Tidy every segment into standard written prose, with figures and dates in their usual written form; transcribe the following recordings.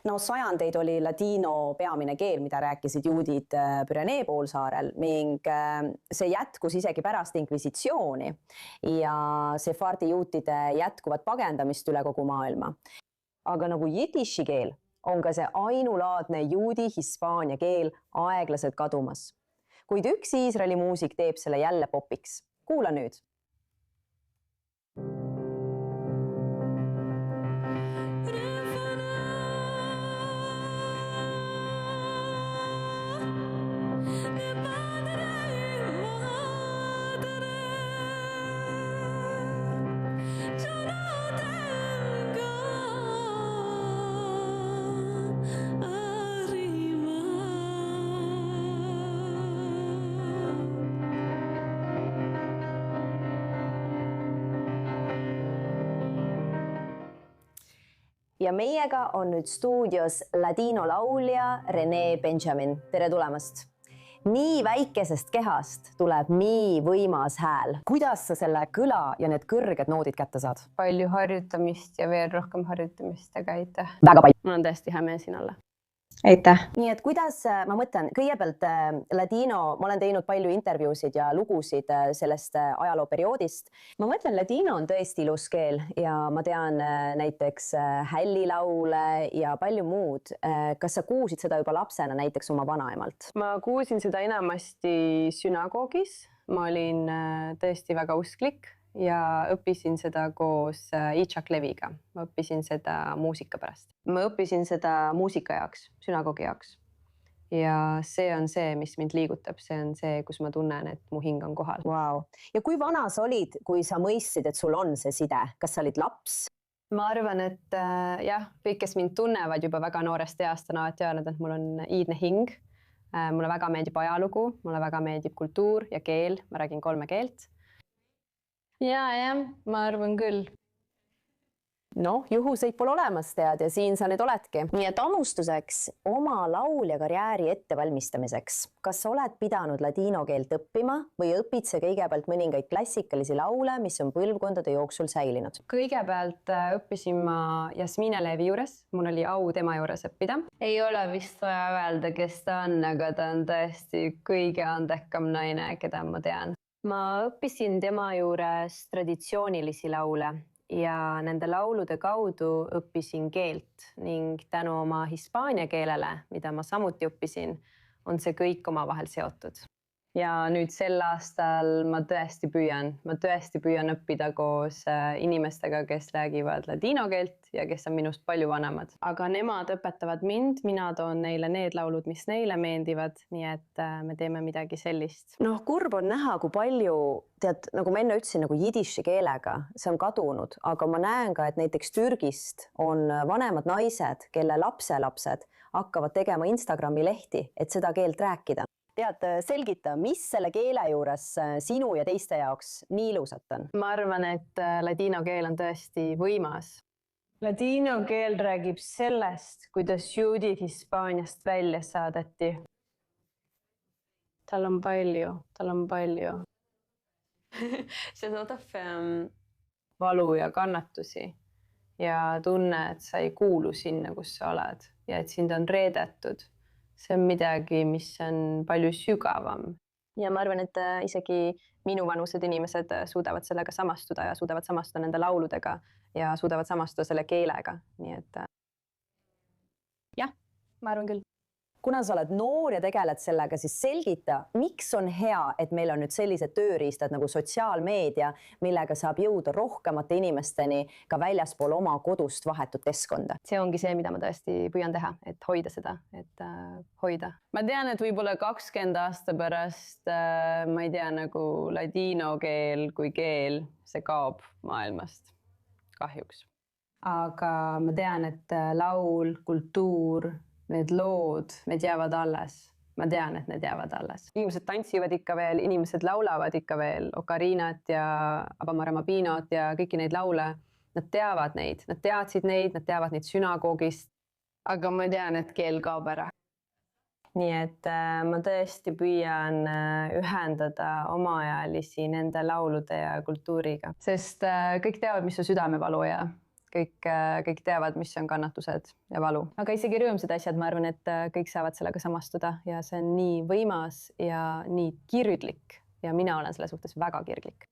No sajandeid oli ladino peamine keel, mida rääkisid juudid Pürenee poolsaarel ning see jätkus isegi pärast inkvisitsiooni ja sefardi juutide jätkuvat pagendamist üle kogu maailma. Aga nagu jidiši keel on ka see ainulaadne juudi-hispaania keel aeglaselt kadumas. Kuid üks Iisraeli muusik teeb selle jälle popiks. Kuula nüüd. Ja meiega on nüüd stuudios ladino laulja René Benjamin. Tere tulemast! Nii väikesest kehast tuleb nii võimas hääl. Kuidas sa selle kõla ja need kõrged noodid kätte saad? Palju harjutamist ja veel rohkem harjutamist, aga aitäh. Väga palju. Mul on tõesti hea meel siin olla. Aitäh. Nii et kuidas, ma mõtlen, kõigepealt ladino, ma olen teinud palju intervjuusid ja lugusid sellest ajalooperioodist. Ma mõtlen, ladino on tõesti ilus keel ja ma tean näiteks hällilaule ja palju muud. Kas sa kuulsid seda juba lapsena näiteks oma vanaemalt? Ma kuulsin seda enamasti sünagoogis. Ma olin tõesti väga usklik ja õppisin seda koos Itzhak Leviga. Ma õppisin seda muusika pärast. Ma õppisin seda muusika jaoks, sünagoogi jaoks. Ja see on see, mis mind liigutab. See on see, kus ma tunnen, et mu hing on kohal. Wow. Ja kui vana sa olid, kui sa mõistsid, et sul on see side? Kas sa olid laps? Ma arvan, et jah, kõik, kes mind tunnevad juba väga noorest east, on alati öelnud, et mul on iidne hing. Mulle väga meeldib ajalugu, mulle väga meeldib kultuur ja keel. Ma räägin 3 keelt. Ja, ma arvan küll. No, juhuseid pole olemas tead ja siin sa nüüd oledki. Nii et alustuseks oma laulja karjääri ettevalmistamiseks. Kas sa oled pidanud ladino keelt õppima või õpid sa kõigepealt mõningaid klassikalisi laule, mis on põlvkondade jooksul säilinud? Kõigepealt õppisin ma Jasmine Levi juures. Mul oli au tema juures õppida. Ei ole vist vaja öelda, kes ta on, aga ta on tõesti kõige andekam naine, keda ma tean. Ma õppisin tema juures traditsioonilisi laule ja nende laulude kaudu õppisin keelt ning tänu oma hispaania keelele, mida ma samuti õppisin, on see kõik omavahel seotud. Ja nüüd sel aastal ma tõesti püüan õppida koos inimestega, kes räägivad ladino keelt ja kes on minust palju vanemad. Aga nemad õpetavad mind, mina toon neile need laulud, mis neile meeldivad, nii et me teeme midagi sellist. Noh, kurb on näha, kui palju, tead, nagu ma enne ütlesin, nagu jidiši keelega, see on kadunud, aga ma näen ka, et näiteks Türgist on vanemad naised, kelle lapselapsed hakkavad tegema Instagrami lehti, et seda keelt rääkida. Tead, selgita, mis selle keele juures sinu ja teiste jaoks nii ilusat on? Ma arvan, et ladino keel on tõesti võimas. Ladino keel räägib sellest, kuidas juudid Hispaaniast välja saadeti. Tal on palju. See toodab valu ja kannatusi ja tunne, et sa ei kuulu sinna, kus sa oled ja et sind on reedetud. See on midagi, mis on palju sügavam. Ja ma arvan, et isegi minu vanused inimesed suudavad sellega samastuda ja suudavad samastuda nende lauludega ja suudavad samastuda selle keelega. Nii et jah, ma arvan küll. Kuna sa oled noor ja tegeled sellega, siis selgita, miks on hea, et meil on nüüd sellised tööriistad nagu sotsiaalmeedia, millega saab jõuda rohkemate inimesteni ka väljaspool oma kodust vahetut keskkonda. See ongi see, mida ma tõesti püüan teha, et hoida seda, hoida. Ma tean, et võib-olla 20 aasta pärast, ma ei tea, nagu ladino keel kui keel, see kaob maailmast kahjuks. Aga ma tean, et laul, kultuur, need lood, need jäävad alles. Ma tean, et need jäävad alles. Inimesed tantsivad ikka veel, inimesed laulavad ikka veel Ocarinat ja Abamarama-Pinot ja kõiki neid laule. Nad teavad neid, nad teadsid neid, nad teavad neid sünagoogist. Aga ma tean, et keel kaob ära. Nii et ma tõesti püüan ühendada omaajalisi nende laulude ja kultuuriga. Sest kõik teavad, mis on südamevalu ja kõik teavad, mis on kannatused ja valu. aga isegi rõõmsad asjad, ma arvan, et kõik saavad sellega samastuda ja see on nii võimas ja nii kirglik ja mina olen selle suhtes väga kirglik.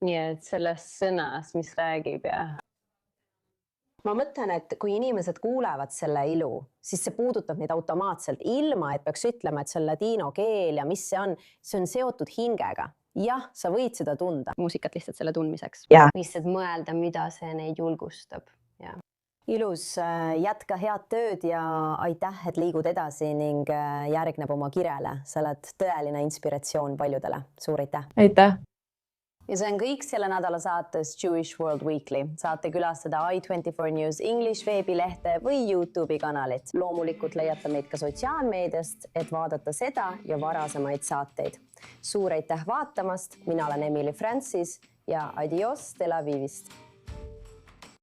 nii et selles sõnas, mis räägib ja ma mõtlen, et kui inimesed kuulevad selle ilu, siis see puudutab neid automaatselt, ilma et peaks ütlema, et see on ladino keel ja mis see on seotud hingega. Jah, sa võid seda tunda. Muusikat lihtsalt selle tundmiseks. lihtsalt mõelda, mida see neid julgustab. Ja. Ilus, jätka head tööd ja aitäh, et liigud edasi ning järgneb oma kirele. Sa oled tõeline inspiratsioon paljudele. Suur aitäh! Aitäh! Ja see on kõik selle nädala saates Jewish World Weekly. Saate külastada i24 News English veebilehte või YouTube'i kanalit. Loomulikult leiate meid ka sotsiaalmeediast, et vaadata seda ja varasemaid saateid. Suur aitäh vaatamast! Mina olen Emily Francis ja adios Tel Avivist!